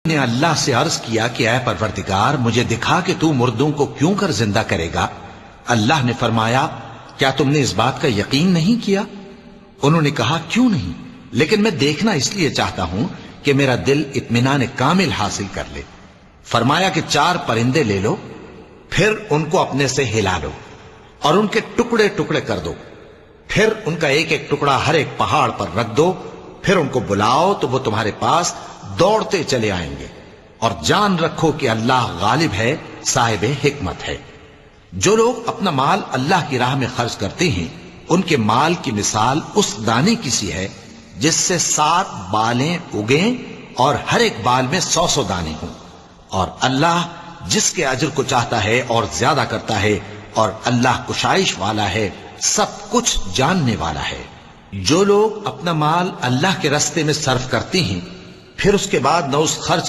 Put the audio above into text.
نے اللہ سے عرض کیا کہ اے پروردگار مجھے دکھا کہ تو مردوں کو کیوں کر زندہ کرے گا؟ اللہ نے فرمایا کیا تم نے اس بات کا یقین نہیں کیا؟ انہوں نے کہا کیوں نہیں، لیکن میں دیکھنا اس لیے چاہتا ہوں کہ میرا دل اطمینان کامل حاصل کر لے۔ فرمایا کہ 4 پرندے لے لو، پھر ان کو اپنے سے ہلا لو اور ان کے ٹکڑے ٹکڑے کر دو، پھر ان کا ایک ایک ٹکڑا ہر ایک پہاڑ پر رکھ دو، پھر ان کو بلاؤ تو وہ تمہارے پاس دوڑتے چلے آئیں گے، اور جان رکھو کہ اللہ غالب ہے، صاحب حکمت ہے۔ جو لوگ اپنا مال اللہ کی راہ میں خرچ کرتے ہیں ان کے مال کی مثال اس دانے کی سی ہے جس سے 7 بالیں اگیں اور ہر ایک بال میں 100 دانے ہوں، اور اللہ جس کے اجر کو چاہتا ہے اور زیادہ کرتا ہے، اور اللہ کشائش والا ہے، سب کچھ جاننے والا ہے۔ جو لوگ اپنا مال اللہ کے راستے میں صرف کرتے ہیں پھر اس کے بعد نہ اس خرچ کا